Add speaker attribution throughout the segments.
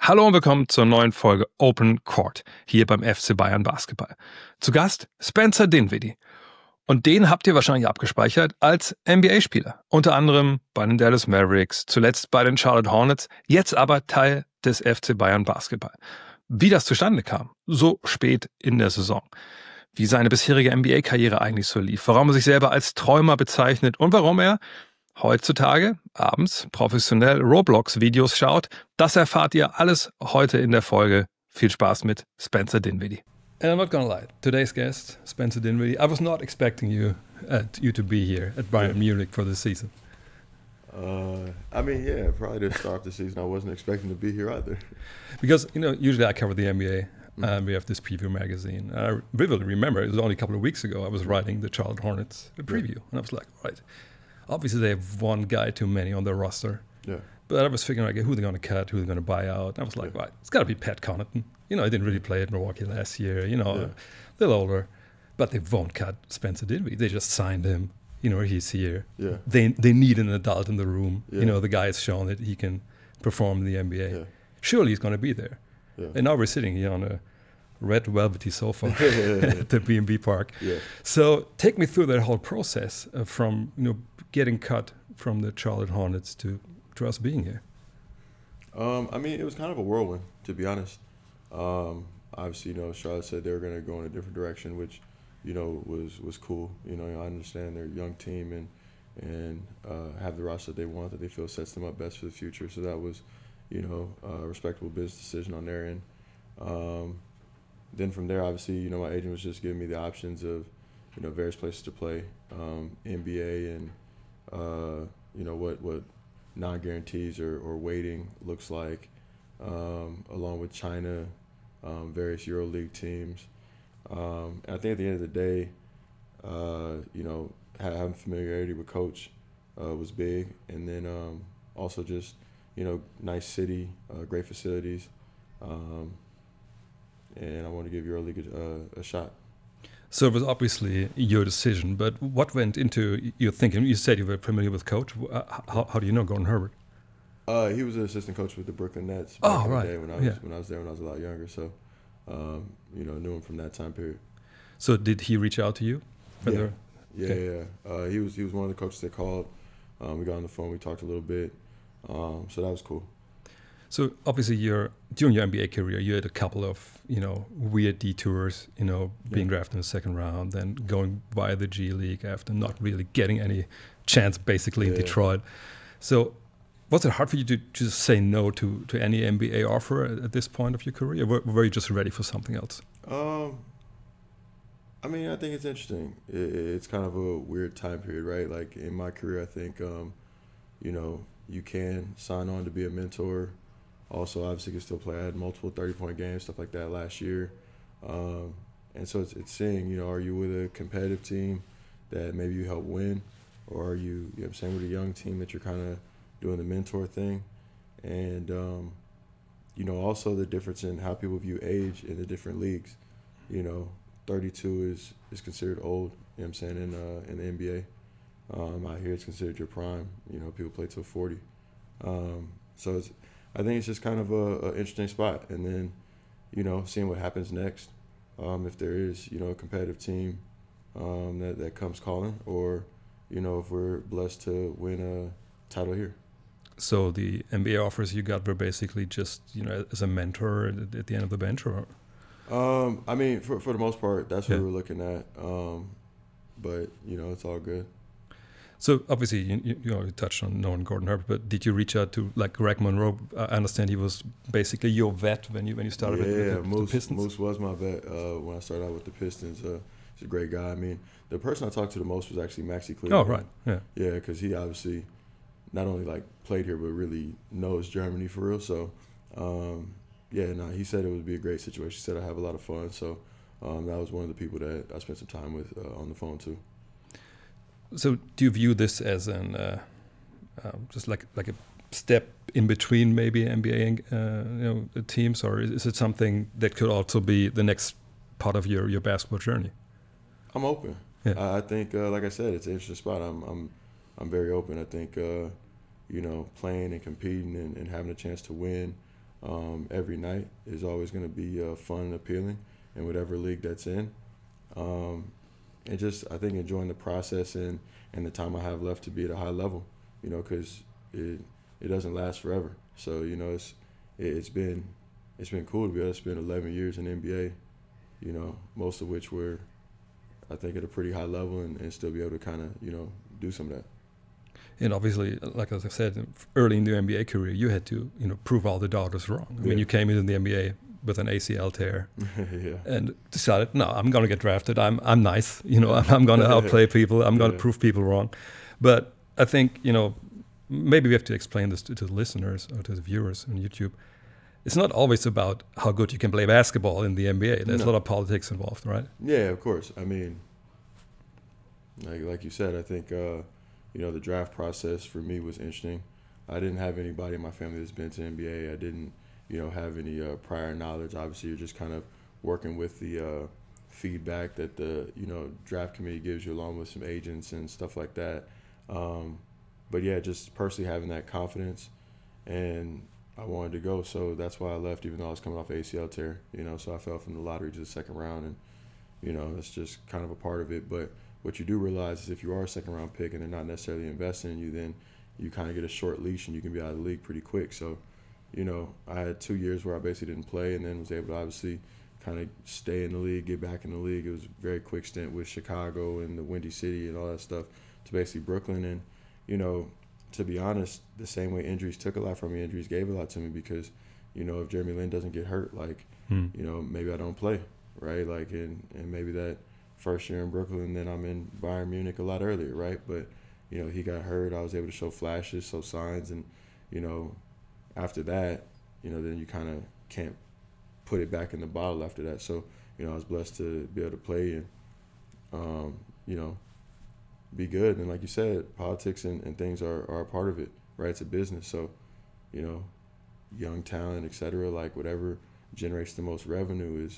Speaker 1: Hallo und willkommen zur neuen Folge Open Court hier beim FC Bayern Basketball. Zu Gast Spencer Dinwiddie. Und den habt ihr wahrscheinlich abgespeichert als NBA-Spieler. Unter anderem bei den Dallas Mavericks, zuletzt bei den Charlotte Hornets, jetzt aber Teil des FC Bayern Basketball. Wie das zustande kam, so spät in der Saison. Wie seine bisherige NBA-Karriere eigentlich so lief, warum er sich selber als Träumer bezeichnet und warum er heutzutage abends professionell Roblox-Videos schaut, das erfahrt ihr alles heute in der Folge. Viel Spaß mit Spencer Dinwiddie. And I'm not gonna lie, today's guest, Spencer Dinwiddie, I was not expecting you to be here at Bayern Munich for this season.
Speaker 2: Probably to start the season, I wasn't expecting to be here either.
Speaker 1: Because, usually I cover the NBA. We have this preview magazine. I vividly remember, it was only a couple of weeks ago, I was writing the Charlotte Hornets preview. And I was like, right, obviously they have one guy too many on their roster.
Speaker 2: Yeah.
Speaker 1: But I was figuring, like, who are they going to cut, who are they going to buy out? And I was like, right, it's got to be Pat Connaughton. He didn't really play at Milwaukee last year, a little older. But they won't cut Spencer Dinwiddie. They just signed him. He's here.
Speaker 2: Yeah.
Speaker 1: They need an adult in the room.
Speaker 2: Yeah.
Speaker 1: The guy has shown that he can perform in the NBA.
Speaker 2: Yeah.
Speaker 1: Surely he's going to be there.
Speaker 2: Yeah.
Speaker 1: And now we're sitting here on a red velvety sofa at the B&B Park.
Speaker 2: Yeah.
Speaker 1: So take me through that whole process from getting cut from the Charlotte Hornets to us being here.
Speaker 2: It was kind of a whirlwind, to be honest. Obviously, Charlotte said they were going to go in a different direction, which, was cool. I understand they're a young team and have the roster they want, that they feel sets them up best for the future. So that was, a respectable business decision on their end. Then from there, obviously, my agent was just giving me the options of, various places to play, NBA and, what non-guarantees or waiting looks like, along with China, various EuroLeague teams. And I think at the end of the day, having familiarity with Coach was big. And then also just, nice city, great facilities. And I want to give EuroLeague a shot.
Speaker 1: So it was obviously your decision, but what went into your thinking? You said you were familiar with Coach. How do you know Gordon Herbert?
Speaker 2: He was an assistant coach with the Brooklyn Nets
Speaker 1: back
Speaker 2: in
Speaker 1: right.
Speaker 2: the day when I was there when I was a lot younger. So, knew him from that time period.
Speaker 1: So did he reach out to you?
Speaker 2: Yeah. He was one of the coaches that called. We got on the phone. We talked a little bit. So that was cool.
Speaker 1: So obviously, during your NBA career, you had a couple of weird detours. Being drafted in the second round, then going via the G League after not really getting any chance, basically in Detroit. So was it hard for you to just say no to any NBA offer at this point of your career? Or were you just ready for something else?
Speaker 2: I think it's interesting. It's kind of a weird time period, right? Like in my career, I think you can sign on to be a mentor. Also, obviously, you can still play. I had multiple 30-point games, stuff like that last year. And so it's seeing, are you with a competitive team that maybe you help win? Or are you, with a young team that you're kind of doing the mentor thing? And, also the difference in how people view age in the different leagues. 32 is considered old, in the NBA. Out here, it's considered your prime. People play till 40. So I think it's just kind of a interesting spot. And then, seeing what happens next, if there is, a competitive team that comes calling, or, if we're blessed to win a title here.
Speaker 1: So the NBA offers you got were basically just, as a mentor at the end of the bench, or?
Speaker 2: For the most part, that's what we were looking at. But, it's all good.
Speaker 1: So obviously, you touched on knowing Gordon Herbert, but did you reach out to Greg Monroe? I understand he was basically your vet when you started with the Pistons.
Speaker 2: Moose was my vet when I started out with the Pistons. He's a great guy. The person I talked to the most was actually Maxi Kleber.
Speaker 1: Oh, right. Yeah.
Speaker 2: Yeah, because he obviously not only played here, but really knows Germany for real. So, he said it would be a great situation. He said I have a lot of fun. So that was one of the people that I spent some time with on the phone too.
Speaker 1: So do you view this as just like a step in between maybe NBA and teams, or is it something that could also be the next part of your basketball journey?
Speaker 2: I'm open. Yeah. I think, like I said, it's an interesting spot. I'm very open. I think, playing and competing and having a chance to win every night is always going to be fun and appealing in whatever league that's in. And just, I think, enjoying the process and the time I have left to be at a high level, you know, because it doesn't last forever. So, you know, it's been cool to be able to spend 11 years in the NBA, you know, most of which were, I think, at a pretty high level and still be able to kind of, you know, do some of that.
Speaker 1: And obviously, like as I said, early in the NBA career, you had to, you know, prove all the doubters wrong. I mean, you came into the NBA with an ACL tear and decided, no, I'm going to get drafted. I'm nice. You know, I'm going to outplay people. I'm going to prove people wrong. But I think, you know, maybe we have to explain this to the listeners or to the viewers on YouTube. It's not always about how good you can play basketball in the NBA. There's a lot of politics involved, right?
Speaker 2: Yeah, of course. I mean, like you said, I think, you know, the draft process for me was interesting. I didn't have anybody in my family that's been to the NBA. I didn't, you know, have any prior knowledge. Obviously, you're just kind of working with the feedback that the, you know, draft committee gives you, along with some agents and stuff like that. But yeah, just personally having that confidence, and I wanted to go, so that's why I left, even though I was coming off ACL tear. You know, so I fell from the lottery to the second round, and you know, that's just kind of a part of it. But what you do realize is if you are a second round pick and they're not necessarily investing in you, then you kind of get a short leash and you can be out of the league pretty quick. So, you know, I had 2 years where I basically didn't play, and then was able to obviously kind of stay in the league, get back in the league. It was a very quick stint with Chicago and the Windy City and all that stuff to basically Brooklyn. And, you know, to be honest, the same way injuries took a lot from me, injuries gave a lot to me, because, you know, if Jeremy Lin doesn't get hurt, like, you know, maybe I don't play, right? Like, and maybe that first year in Brooklyn, then I'm in Bayern Munich a lot earlier, right? But, you know, he got hurt. I was able to show flashes, show signs, and, you know, after that, you know, then you kind of can't put it back in the bottle after that. So, you know, I was blessed to be able to play and, you know, be good. And like you said, politics and things are a part of it, right? It's a business. So, you know, young talent, et cetera, like whatever generates the most revenue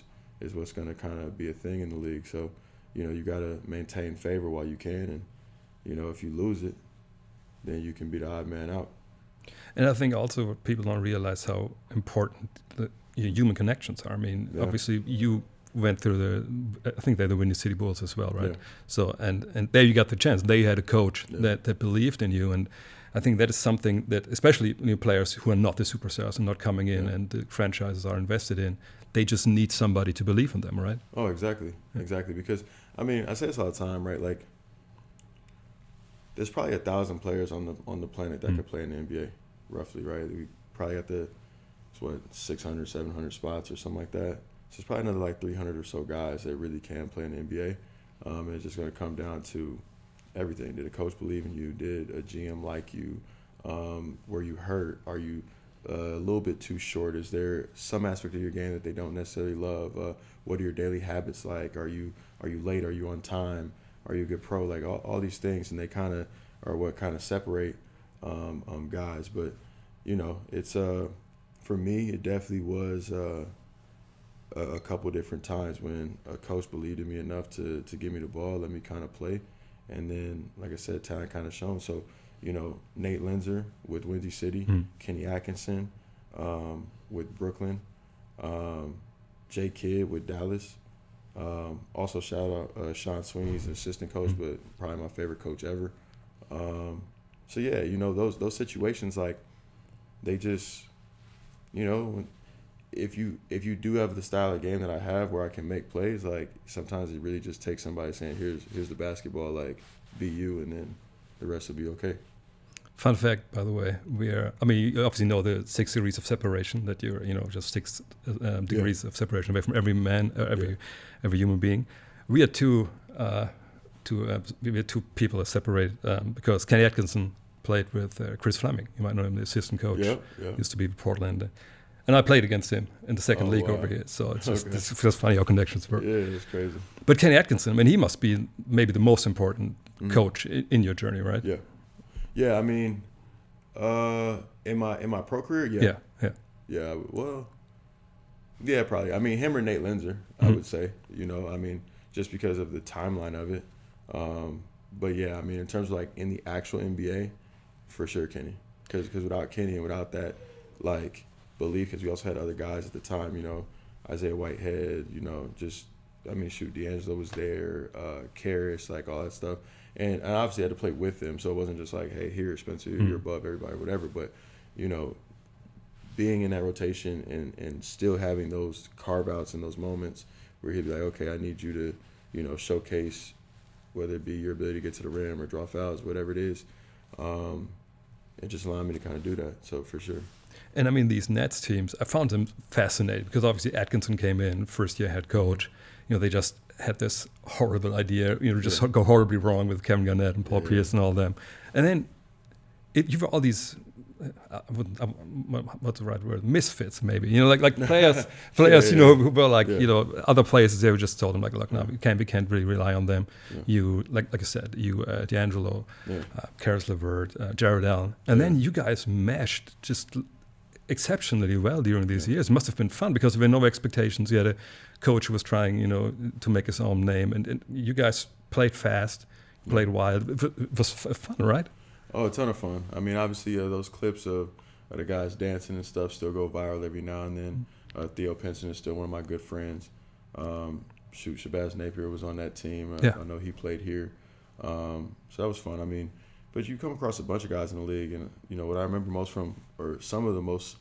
Speaker 2: is what's going to kind of be a thing in the league. So, you know, you got to maintain favor while you can. And, you know, if you lose it, then you can be the odd man out.
Speaker 1: And I think also what people don't realize how important the human connections are. I mean, obviously you went through I think they're the Windy City Bulls as well, right? Yeah. So, and there you got the chance. There you had a coach that believed in you. And I think that is something that, especially new players who are not the superstars and not coming in and the franchises are invested in, they just need somebody to believe in them, right?
Speaker 2: Oh, exactly. Yeah. Exactly. Because, I mean, I say this all the time, right? Like, there's probably 1,000 players on the planet that could play in the NBA, roughly, right? We probably got 600, 700 spots or something like that. So it's probably another like 300 or so guys that really can play in the NBA. And it's just going to come down to everything. Did a coach believe in you? Did a GM like you? Were you hurt? Are you a little bit too short? Is there some aspect of your game that they don't necessarily love? What are your daily habits like? Are you late? Are you on time? Are you a good pro? Like all these things, and they kind of are what kind of separate guys. But, you know, it's for me, it definitely was a couple different times when a coach believed in me enough to give me the ball, let me kind of play. And then, like I said, talent kind of shown. So, you know, Nate Linzer with Windy City, Kenny Atkinson with Brooklyn, Jay Kidd with Dallas. Also shout out Sean Sweeney, he's an assistant coach, but probably my favorite coach ever. So yeah, you know, those situations, like, they just, you know, if you do have the style of game that I have where I can make plays, like, sometimes it really just takes somebody saying, here's the basketball, like, be you, and then the rest will be okay.
Speaker 1: Fun fact, by the way, you obviously know the 6 degrees of separation, that you're, you know, just 6 degrees of separation away from every man, every human being. We are two people are separated because Kenny Atkinson played with Chris Fleming. You might know him, the assistant coach.
Speaker 2: Yeah.
Speaker 1: Used to be with Portland. And I played against him in the second league over here. So it's just funny how connections work.
Speaker 2: Yeah, it's crazy.
Speaker 1: But Kenny Atkinson, I mean, he must be maybe the most important coach in your journey, right?
Speaker 2: Yeah. Yeah, I mean, in my pro career, yeah. Yeah, well, yeah, probably. I mean, him or Nate Linzer, I would say, you know, I mean, just because of the timeline of it. But yeah, I mean, in terms of like in the actual NBA, for sure Kenny. Because without Kenny and without that, like, belief, because we also had other guys at the time, you know, Isaiah Whitehead, you know, D'Angelo was there, Karras, like all that stuff. And I obviously had to play with them, so it wasn't just like, hey, here, Spencer, you're above everybody, whatever. But, you know, being in that rotation and still having those carve-outs and those moments where he'd be like, okay, I need you to, you know, showcase, whether it be your ability to get to the rim or draw fouls, whatever it is, it just allowed me to kind of do that, so for sure.
Speaker 1: And I mean, these Nets teams, I found them fascinating because obviously Atkinson came in, first-year head coach. You know, they just had this horrible idea, you know, just go horribly wrong with Kevin Garnett and Paul Pierce and all them. And then you've got all these, what's the right word? Misfits, maybe. You know, like players, you know, who were like, you know, other players, they were just told them, like, look, no, we can't really rely on them. Yeah. You, like I said, you, D'Angelo, Karis LeVert, Jared Allen. And then you guys meshed just exceptionally well during these years. It must have been fun because there were no expectations. You had a coach who was trying, you know, to make his own name, and you guys played fast, played wild. It was fun, right?
Speaker 2: Oh, a ton of fun. I mean, obviously, those clips of the guys dancing and stuff still go viral every now and then. Theo Pinson is still one of my good friends. Shabazz Napier was on that team. I know he played here. So that was fun. I mean, but you come across a bunch of guys in the league, and, you know, what I remember most from, or some of the most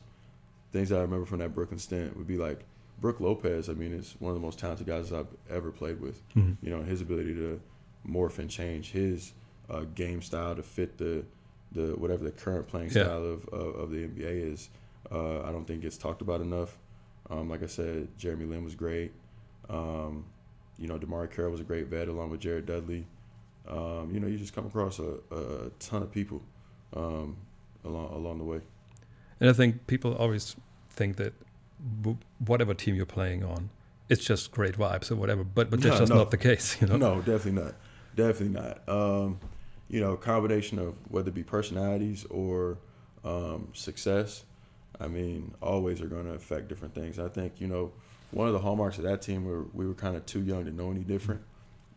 Speaker 2: things that I remember from that Brooklyn stint would be like Brook Lopez. I mean, is one of the most talented guys I've ever played with. You know, his ability to morph and change his game style to fit the whatever the current playing style of the NBA is, I don't think gets talked about enough. Like I said, Jeremy Lin was great. You know, DeMarre Carroll was a great vet along with Jared Dudley. You know, you just come across a ton of people along the way.
Speaker 1: And I think people always think that whatever team you're playing on, it's just great vibes or whatever, but that's just not the case, you know?
Speaker 2: No, definitely not. Definitely not. You know, combination of whether it be personalities or success, I mean, always are going to affect different things. I think, you know, one of the hallmarks of that team, we were kind of too young to know any different.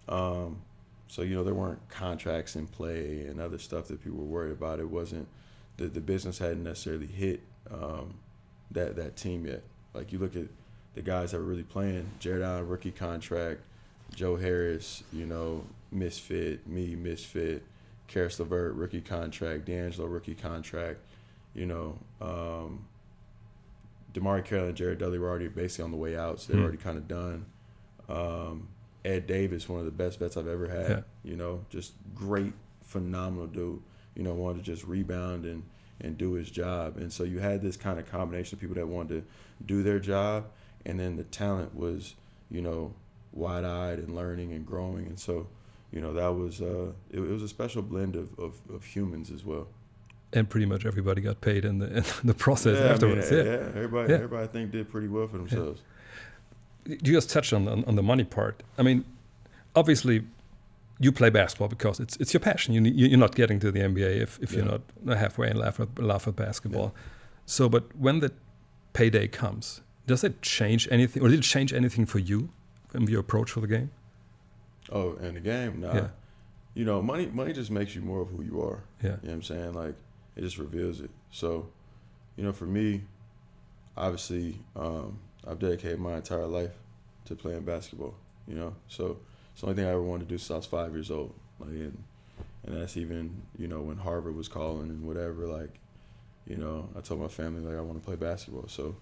Speaker 2: So, you know, there weren't contracts in play and other stuff that people were worried about. It wasn't the business hadn't necessarily hit that team yet. Like, you look at the guys that were really playing, Jared Allen, rookie contract, Joe Harris, you know, misfit, Karis LeVert, rookie contract, D'Angelo, rookie contract, you know, DeMarre Carroll and Jared Dudley were already basically on the way out, so they were already kind of done. Ed Davis, one of the best vets I've ever had, you know, just great, phenomenal dude, you know, wanted to just rebound and do his job. And so you had this kind of combination of people that wanted to do their job, and then the talent was, you know, wide-eyed and learning and growing. And so, you know, that was it was a special blend of humans as well.
Speaker 1: And pretty much everybody got paid in the process afterwards.
Speaker 2: I mean, everybody I think did pretty well for themselves.
Speaker 1: You just touched on the money part. I mean, obviously, you play basketball because it's your passion. You're not getting to the NBA if you're not halfway in love with basketball. Yeah. So, but when the payday comes, does it change anything, or did it change anything for you in your approach for the game?
Speaker 2: Oh, in the game? Nah. Yeah. You know, money just makes you more of who you are.
Speaker 1: Yeah.
Speaker 2: You know what I'm saying? Like, it just reveals it. So, you know, for me, obviously, I've dedicated my entire life to playing basketball, you know? So it's the only thing I ever wanted to do since I was 5 years old. Like, and that's even, you know, when Harvard was calling and whatever, like, you know, I told my family, like, I want to play basketball. So,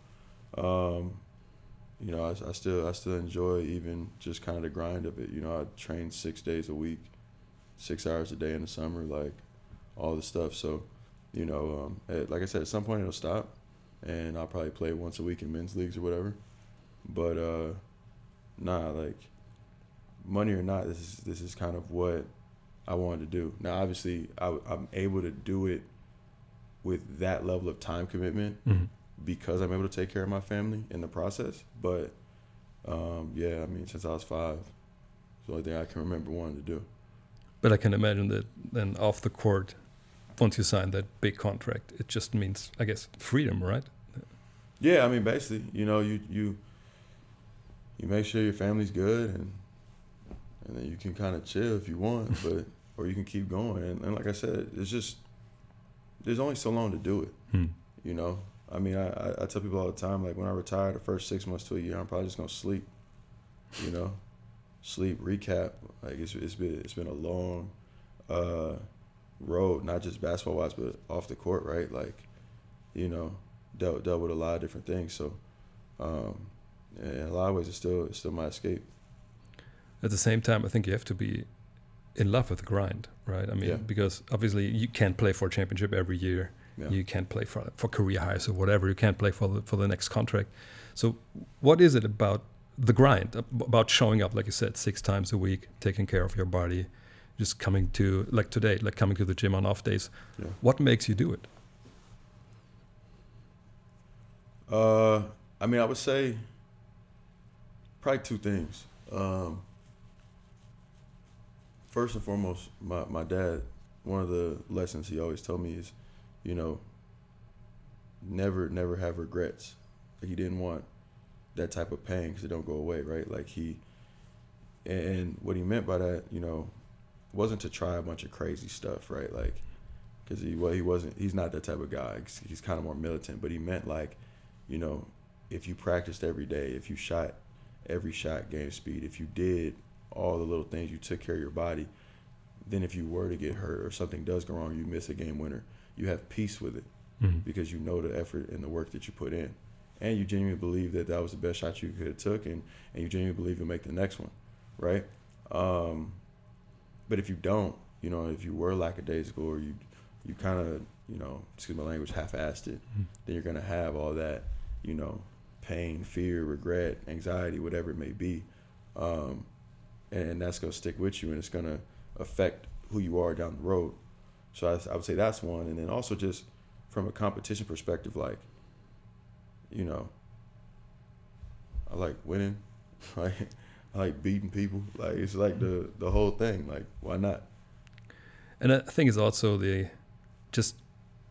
Speaker 2: you know, I still enjoy even just kind of the grind of it. You know, I train 6 days a week, 6 hours a day in the summer, like, all the stuff. So, you know, like I said, at some point it'll stop, and I'll probably play once a week in men's leagues or whatever. But nah, like, money or not, this is kind of what I wanted to do. Now, obviously, I'm able to do it with that level of time commitment because I'm able to take care of my family in the process. But yeah, I mean, since I was 5, it's the only thing I can remember wanting to do.
Speaker 1: But I can imagine that then off the court, once you sign that big contract, it just means, I guess, freedom, right?
Speaker 2: Yeah, I mean, basically, you know, you make sure your family's good, and then you can kind of chill if you want, but or you can keep going. And like I said, it's just, there's only so long to do it, you know. I mean, I tell people all the time, like when I retire, the first 6 months to a year, I'm probably just gonna sleep. You know, sleep, recap. Like it's been a long road, not just basketball wise, but off the court, right? Like, you know, dealt with a lot of different things. So, in a lot of ways, it's still my escape.
Speaker 1: At the same time, I think you have to be in love with the grind, right? I mean, because obviously you can't play for a championship every year. Yeah. You can't play for career highs or whatever. You can't play for the next contract. So, what is it about the grind, about showing up, like you said, 6 times a week, taking care of your body, just coming to, like today, like coming to the gym on off days? Yeah. What makes you do it?
Speaker 2: I mean, I would say probably 2 things. First and foremost, my dad, one of the lessons he always told me is, you know, never have regrets. He didn't want that type of pain because it don't go away, right? Like and what he meant by that, you know, wasn't to try a bunch of crazy stuff, right? Like, because he's not that type of guy. He's kind of more militant, but he meant like, you know, if you practiced every day, if you shot every shot, game speed, if you did all the little things, you took care of your body, then if you were to get hurt or something does go wrong, you miss a game winner, you have peace with it because you know the effort and the work that you put in. And you genuinely believe that was the best shot you could have took, and you genuinely believe you'll make the next one, right? But if you don't, you know, if you were lackadaisical or you kind of, you know, excuse my language, half-assed it, then you're going to have all that, you know, pain, fear, regret, anxiety, whatever it may be. And that's going to stick with you, and it's going to affect who you are down the road. So I would say that's one. And then also just from a competition perspective, like, you know, I like winning. Like, I like beating people. Like, it's like the whole thing. Like, why not?
Speaker 1: And I think it's also just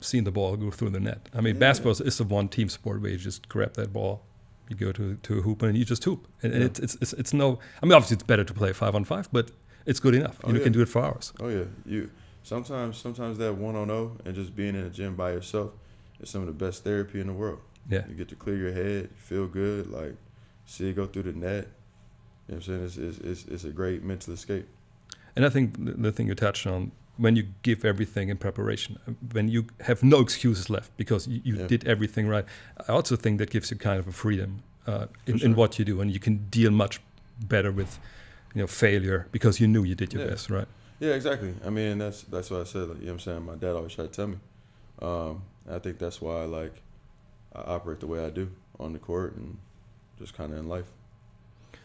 Speaker 1: seeing the ball go through the net. I mean, basketball is a one-team sport where you just grab that ball, you go to a hoop, and you just hoop. And it's no. I mean, obviously it's better to play 5-on-5, but it's good enough. You can do it for hours.
Speaker 2: Oh yeah, sometimes that 1-on-0 and just being in a gym by yourself is some of the best therapy in the world.
Speaker 1: Yeah,
Speaker 2: you get to clear your head, feel good, like see it go through the net. You know what I'm saying? It's a great mental escape.
Speaker 1: And I think the thing you touched on, when you give everything in preparation, when you have no excuses left because you did everything right, I also think that gives you kind of a freedom in what you do, and you can deal much better with, you know, failure because you knew you did your best, right?
Speaker 2: Yeah, exactly. I mean, that's what I said. Like, you know what I'm saying? My dad always tried to tell me. I think that's why I operate the way I do on the court and just kind of in life.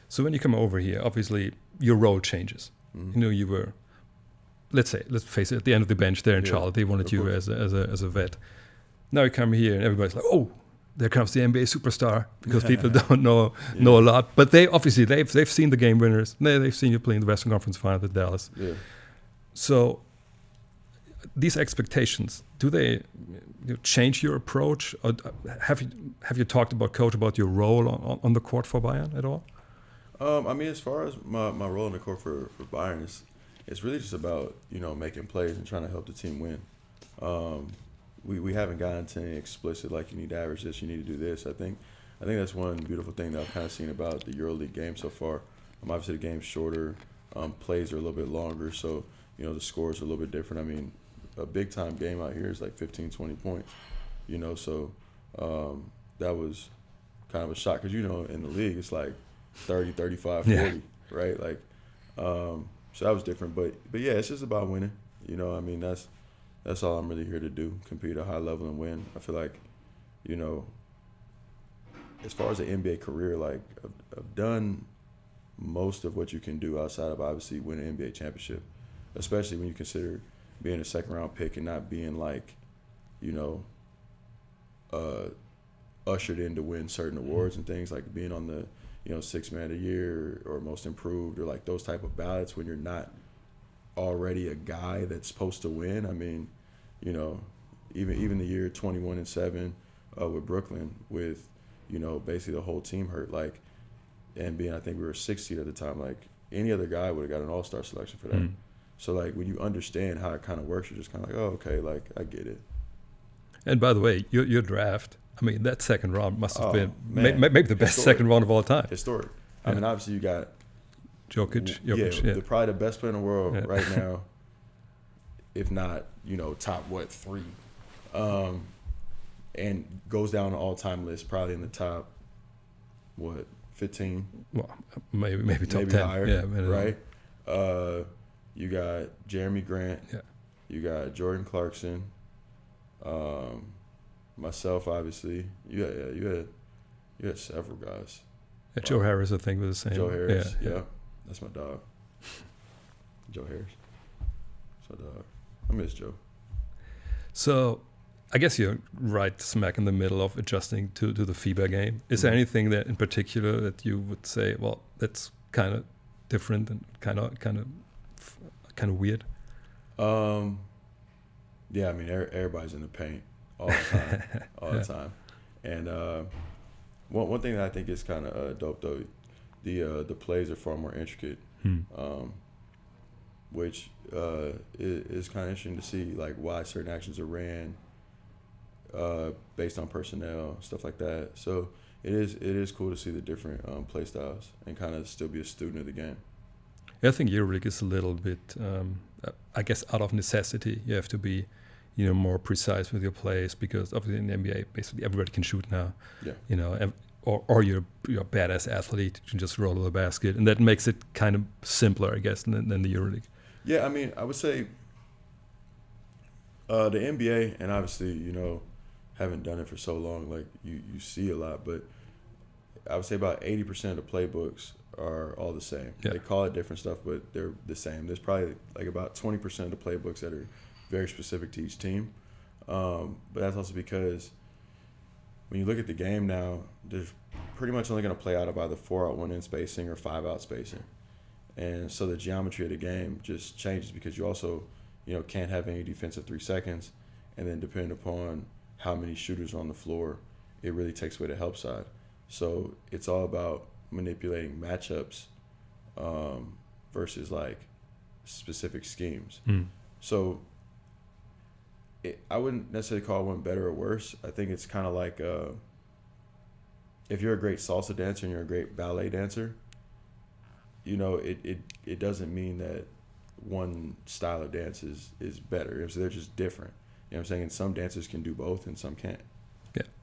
Speaker 1: So when you come over here, obviously your role changes. You know, you were, let's face it, at the end of the bench there in Charlotte, they wanted you as a vet. Now you come here and everybody's like, oh, there comes the NBA superstar, because people don't know a lot. But they've seen the game winners. They've seen you play in the Western Conference Final with Dallas. Yeah. So these expectations, do they change your approach? Or have you talked about your role on the court for Bayern at all?
Speaker 2: I mean, as far as my role in the court for Bayern, it's really just about, you know, making plays and trying to help the team win. We haven't gotten to any explicit, like, you need to average this, you need to do this. I think that's one beautiful thing that I've kind of seen about the EuroLeague game so far. Obviously, the game's shorter, plays are a little bit longer, so, you know, the scores are a little bit different. I mean, a big-time game out here is like 15, 20 points, you know, so that was kind of a shock because, you know, in the league, it's like 30, 35, 40, right? Like, so that was different. But yeah, it's just about winning. You know, I mean, that's all I'm really here to do, compete at a high level and win. I feel like, you know, as far as the NBA career, like, I've done most of what you can do outside of obviously winning an NBA championship, especially when you consider being a second-round pick and not being, like, you know, ushered in to win certain awards and things, like being on the, you know, 6th Man of the Year or Most Improved or like those type of ballots when you're not already a guy that's supposed to win. I mean, you know, even the year 21-7 with Brooklyn, with, you know, basically the whole team hurt, like, and being, I think we were 6th seed at the time, like any other guy would have got an all-star selection for that. So like when you understand how it kind of works, you're just kind of like, oh, okay, like I get it.
Speaker 1: And by the way, your draft, I mean, that second round must have been
Speaker 2: man,
Speaker 1: maybe the best
Speaker 2: historic.
Speaker 1: second round of all time.
Speaker 2: Historic. I mean, obviously you got
Speaker 1: Jokic,
Speaker 2: probably the best player in the world right now, if not, top 3, and goes down the all-time list, probably in the top 15.
Speaker 1: Well, maybe top 10,
Speaker 2: higher,
Speaker 1: yeah,
Speaker 2: right? You got Jeremy Grant, you got Jordan Clarkson, myself, obviously. You had several guys.
Speaker 1: Yeah, Joe Harris, I think, was the same.
Speaker 2: Joe Harris, yeah. That's my dog. Joe Harris. That's my dog. I miss Joe.
Speaker 1: So, I guess you're right smack in the middle of adjusting to the FIBA game. Is there anything that in particular that you would say, well, that's kind of different and kind of weird?
Speaker 2: Yeah, I mean, everybody's in the paint all the time, And one thing that I think is kind of dope, though, the plays are far more intricate, which is kind of interesting to see, like, why certain actions are ran based on personnel, stuff like that. So it is cool to see the different play styles and kind of still be a student of the game.
Speaker 1: I think EuroLeague is a little bit, I guess, out of necessity. You have to be, more precise with your plays, because obviously in the NBA, basically everybody can shoot now.
Speaker 2: Yeah.
Speaker 1: Or you're a badass athlete, you can just roll to the basket, and that makes it kind of simpler, I guess, than the EuroLeague.
Speaker 2: Yeah, I mean, I would say the NBA, and obviously, haven't done it for so long, like you see a lot, but I would say about 80% of the playbooks are all the same.
Speaker 1: Yeah.
Speaker 2: They call it different stuff, but they're the same. There's probably like about 20% of the playbooks that are very specific to each team. But that's also because when you look at the game now, there's pretty much only going to play out of either 4-out 1-in spacing or 5-out spacing. And so the geometry of the game just changes, because you also, can't have any defensive 3 seconds. And then depending upon how many shooters are on the floor, it really takes away the help side. So it's all about manipulating matchups versus like specific schemes. So I wouldn't necessarily call one better or worse. I think it's kind of like if you're a great salsa dancer and you're a great ballet dancer, it doesn't mean that one style of dance is better. So they're just different. You know what I'm saying? And some dancers can do both and some can't.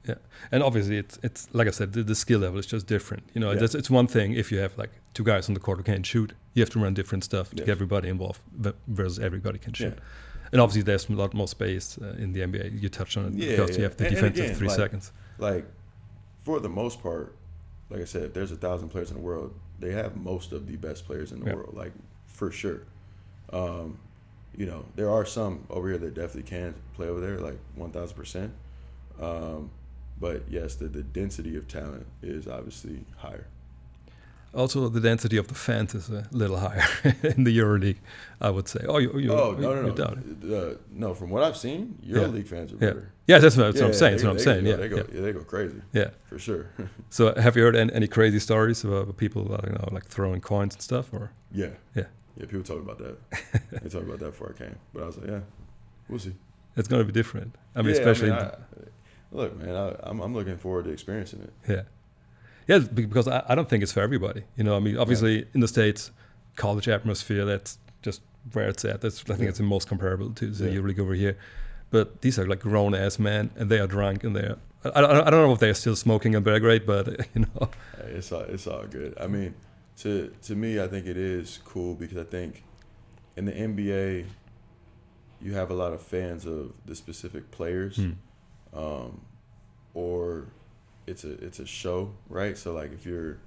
Speaker 1: Yeah. And obviously it's like I said, the skill level is just different. It's one thing if you have like 2 guys on the court who can't shoot. You have to run different stuff to get everybody involved versus everybody can shoot. Yeah. And obviously there's a lot more space in the NBA. You touched on it because you have the defensive 3 seconds.
Speaker 2: Like, for the most part, like I said, if there's 1,000 players in the world, they have most of the best players in the world, like, for sure. There are some over here that definitely can play over there, like 1,000%. But yes, the density of talent is obviously higher.
Speaker 1: Also, the density of the fans is a little higher in the EuroLeague, I would say.
Speaker 2: No. No, from what I've seen, EuroLeague fans are better.
Speaker 1: Yeah, that's what I'm saying. That's what I'm saying.
Speaker 2: They go crazy.
Speaker 1: Yeah,
Speaker 2: for sure.
Speaker 1: So, have you heard any crazy stories about people, like throwing coins and stuff? Or
Speaker 2: yeah, people talk about that. They talked about that before I came, but I was like, we'll see.
Speaker 1: It's going to be different. I mean, especially.
Speaker 2: Look, man, I'm looking forward to experiencing it.
Speaker 1: Yeah, because I don't think it's for everybody. Obviously in the States, college atmosphere, that's just where it's at. I think it's the most comparable to the EuroLeague over here. But these are like grown ass men, and they are drunk, and I don't know if they're still smoking in Belgrade, but
Speaker 2: It's all good. I mean, to me, I think it is cool, because I think in the NBA, you have a lot of fans of the specific players, or it's a show, right? So like if you're,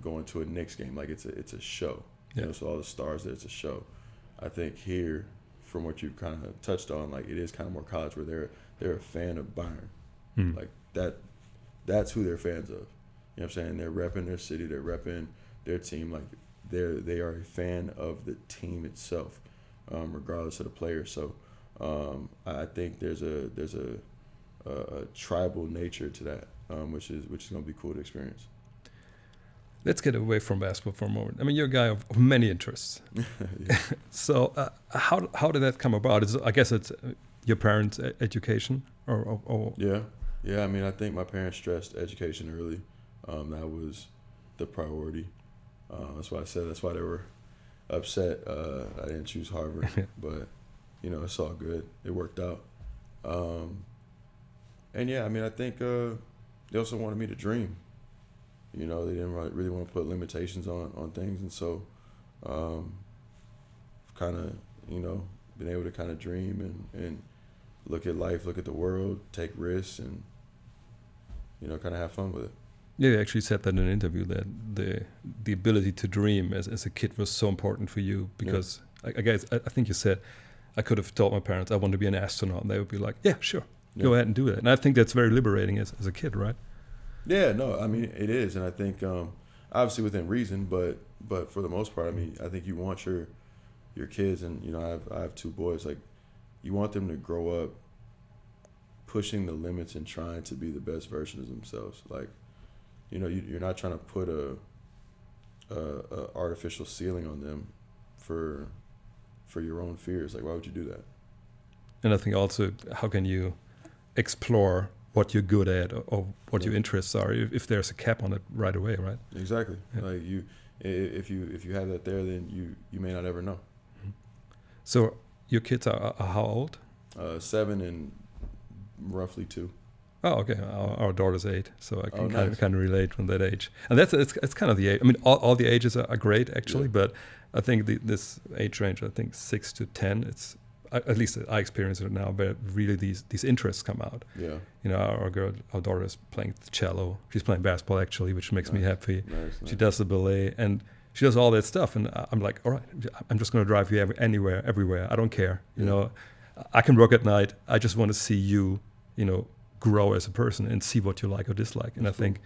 Speaker 2: going to a Knicks game, like it's a show. So all the stars there, it's a show. I think here, from what you kind of touched on, like it is kind of more college, where they're a fan of Bayern, like that's who they're fans of. You know what I'm saying? They're repping their city, they're repping their team, like they are a fan of the team itself, regardless of the player. So I think there's a tribal nature to that, which is going to be cool to experience.
Speaker 1: Let's get away from basketball for a moment. I mean, you're a guy of many interests. So
Speaker 2: how
Speaker 1: did that come about? I guess it's your parents' education, or
Speaker 2: yeah. Yeah, I mean, I think my parents stressed education early. That was the priority. That's why I said that's why they were upset. I didn't choose Harvard, but it's all good. It worked out. Um, and yeah, I mean, I think they also wanted me to dream. They didn't really want to put limitations on things, and so kind of been able to kind of dream and look at life, look at the world, take risks, and kind of have fun with it.
Speaker 1: Yeah, you actually said that in an interview that the ability to dream as a kid was so important for you because I guess I think you said I could have told my parents I want to be an astronaut and they would be like, yeah, sure, go ahead and do that. And I think that's very liberating as a kid, right?
Speaker 2: Yeah, no, I mean it is, and I think obviously within reason, but for the most part, I mean I think you want your kids, and I have two boys, like you want them to grow up pushing the limits and trying to be the best version of themselves. Like you're not trying to put a artificial ceiling on them for your own fears. Like why would you do that?
Speaker 1: And I think also how can you explore what you're good at or what your interests are if there's a cap on it right away, right?
Speaker 2: Exactly. Yeah. Like if you have that there, then you may not ever know.
Speaker 1: So your kids are how old?
Speaker 2: 7 and roughly 2.
Speaker 1: Oh, okay. Our daughter's 8, so I can
Speaker 2: nice.
Speaker 1: kind of relate from that age. And it's kind of the age. I mean, all the ages are great actually, but I think this age range, I think 6 to 10, it's at least I experience it now, where really these interests come out.
Speaker 2: Yeah.
Speaker 1: Our daughter is playing the cello. She's playing basketball actually, which makes me happy.
Speaker 2: Nice.
Speaker 1: She does the ballet and she does all that stuff, and I'm like, all right, I'm just going to drive you anywhere, everywhere. I don't care. I can work at night. I just want to see you, grow as a person and see what you like or dislike. And I think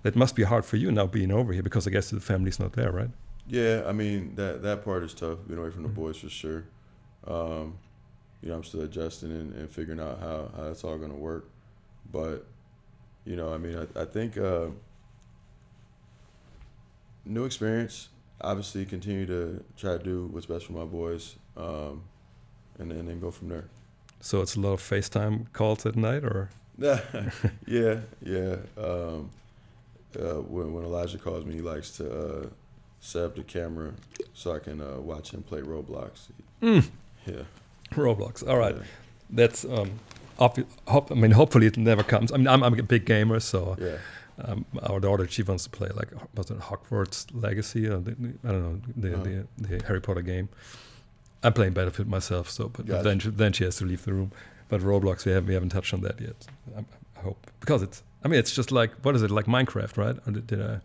Speaker 1: that must be hard for you now being over here because I guess the family's not there, right?
Speaker 2: Yeah, I mean that part is tough, being away from the boys for sure. I'm still adjusting and figuring out how that's all going to work. But, I mean, I think new experience, obviously continue to try to do what's best for my boys, and then go from there.
Speaker 1: So it's a lot of FaceTime calls at night, or?
Speaker 2: Yeah. When Elijah calls me, he likes to set up the camera so I can watch him play Roblox. Yeah.
Speaker 1: Roblox. All right. Yeah. That's hopefully it never comes. I mean, I'm a big gamer, so our daughter, she wants to play was it Hogwarts Legacy? Or I don't know the Harry Potter game. I'm playing Battlefield myself, so but gotcha. then she has to leave the room. But Roblox, we haven't touched on that yet. I hope because it's just like, what is it, like Minecraft, right? Or did I?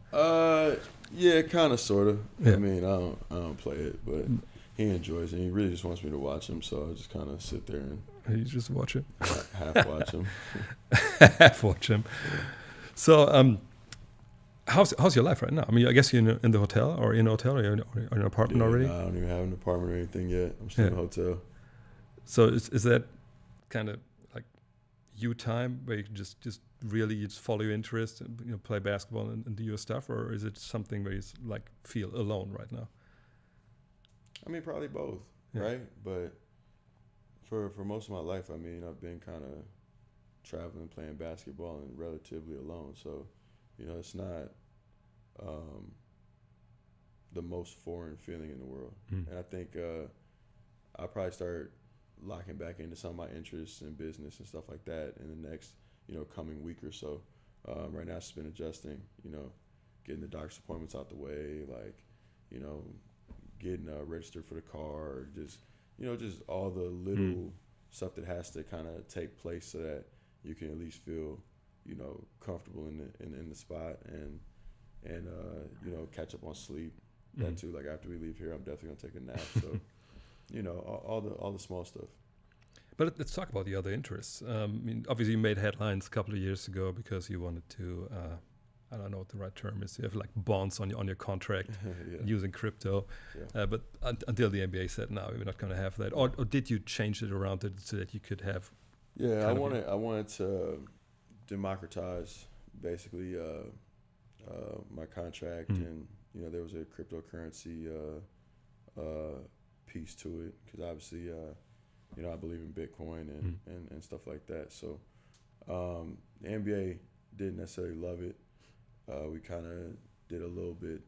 Speaker 2: Yeah, kind of, sort of. Yeah. I mean, I don't play it, but he enjoys it. He really just wants me to watch him, so I just kind of sit there and
Speaker 1: you just watch it,
Speaker 2: half watch him,
Speaker 1: half watch him. So, how's your life right now? I mean, I guess you're in the hotel, or in a hotel, or in an apartment already.
Speaker 2: No, I don't even have an apartment or anything yet. I'm still in a hotel.
Speaker 1: So is that kind of like you time where you can just really follow your interest, and, play basketball and do your stuff, or is it something where you like feel alone right now?
Speaker 2: I mean, probably both, right? But for most of my life, I mean, I've been kind of traveling, playing basketball, and relatively alone. So, it's not the most foreign feeling in the world. And I think I'll probably start locking back into some of my interests in business and stuff like that in the next, coming week or so. Right now, I've just been adjusting, getting the doctor's appointments out the way, like, getting registered for the car, just all the little stuff that has to kind of take place so that you can at least feel, comfortable in the spot and catch up on sleep. That too, like after we leave here, I'm definitely gonna take a nap. So, all the small stuff.
Speaker 1: But let's talk about the other interests. I mean, obviously, you made headlines a couple of years ago because you wanted to. I don't know what the right term is. You have like bonds on your contract using crypto. Yeah. But until the NBA said, no, we're not going to have that. Or did you change it around so that you could have?
Speaker 2: Yeah, I wanted to democratize basically my contract, and there was a cryptocurrency piece to it because obviously I believe in Bitcoin and stuff like that. So The NBA didn't necessarily love it. We kind of did a little bit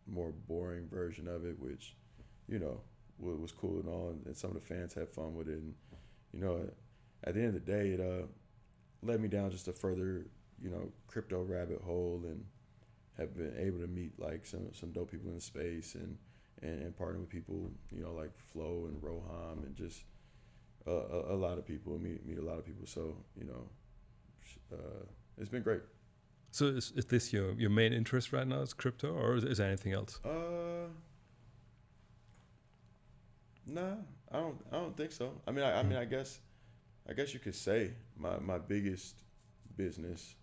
Speaker 2: more boring version of it, which, you know, was cool and all, and some of the fans had fun with it. And, you know, at the end of the day, it led me down just a further, you know, crypto rabbit hole, and have been able to meet like some dope people in the space, and partner with people, you know, like Flo and Roham, and just a lot of people, meet a lot of people. So, you know, it's been great.
Speaker 1: So is this your main interest right now, is crypto, or is there anything else?
Speaker 2: Nah, I don't think so. I mean, I guess you could say my biggest business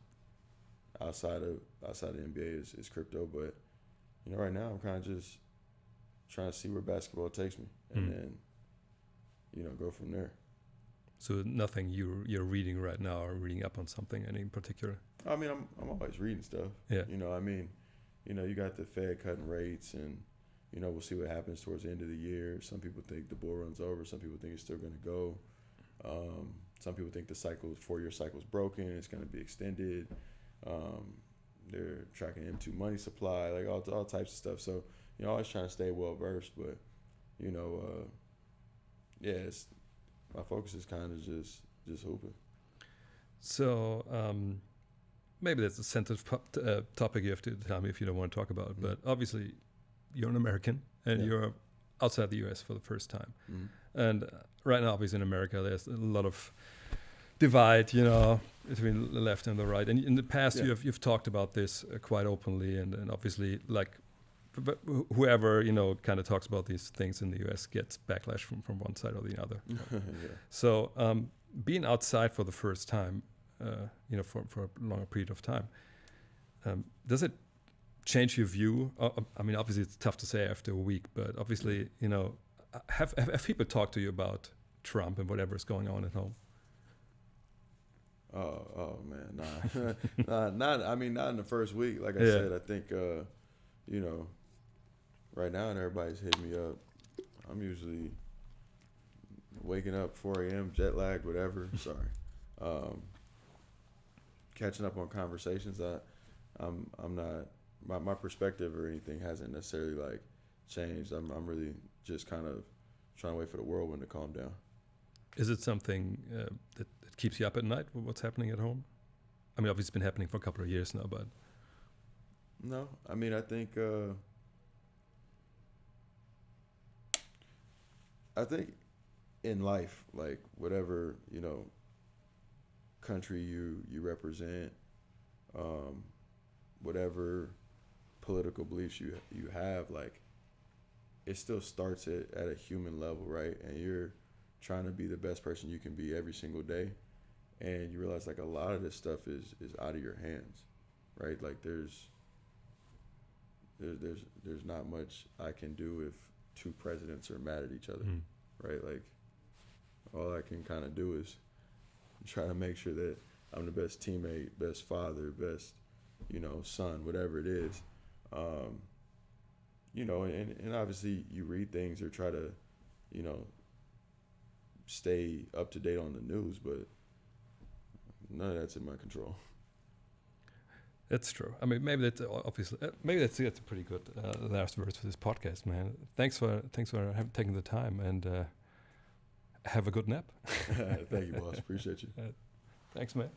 Speaker 2: outside of the NBA is crypto, but, you know, right now I'm kind of just trying to see where basketball takes me, and then, you know, go from there.
Speaker 1: So nothing you're reading right now, or reading up on something any in particular?
Speaker 2: I mean, I'm always reading stuff.
Speaker 1: Yeah.
Speaker 2: You know, I mean, you know, you got the Fed cutting rates, and, you know, we'll see what happens towards the end of the year. Some people think the bull run's over. Some people think it's still going to go. Some people think the 4-year cycle is broken. It's going to be extended. They're tracking M2 money supply, like all types of stuff. So, you know, always trying to stay well versed, but, you know, yeah, my focus is kind of just hooping.
Speaker 1: So maybe that's a sensitive topic you have to tell me if you don't want to talk about. But obviously, you're an American, and you're outside the U.S. for the first time. And right now, obviously in America, there's a lot of divide, you know, between the left and the right. And in the past, you've talked about this quite openly, and obviously, like, whoever, you know, kind of talks about these things in the U.S. gets backlash from one side or the other. So being outside for the first time, you know, for a longer period of time, does it change your view? I mean, obviously it's tough to say after a week, but obviously, you know, have people talked to you about Trump and whatever is going on at home?
Speaker 2: Oh man, nah, not in the first week. Like I said, I think, you know, right now, and everybody's hitting me up. I'm usually waking up 4 a.m., jet lagged, whatever. Sorry. Catching up on conversations. I'm not, my perspective or anything hasn't necessarily like changed. I'm really just kind of trying to wait for the whirlwind to calm down.
Speaker 1: Is it something that keeps you up at night? What's happening at home? I mean, obviously it's been happening for a couple of years now, but.
Speaker 2: No, I mean, I think in life, like whatever, you know, country you represent, whatever political beliefs you have, like, it still starts at a human level, right? And you're trying to be the best person you can be every single day, and you realize like a lot of this stuff is out of your hands, right? Like there's not much I can do if two presidents are mad at each other, right? Like all I can kind of do is try to make sure that I'm the best teammate, best father, best, you know, son, whatever it is. You know, and obviously you read things or try to, you know, stay up to date on the news, but none of that's in my control.
Speaker 1: That's true. I mean, maybe that's obviously that's a pretty good last words for this podcast, man. Thanks for taking the time, and have a good nap.
Speaker 2: Thank you, boss. Appreciate you.
Speaker 1: Thanks, man.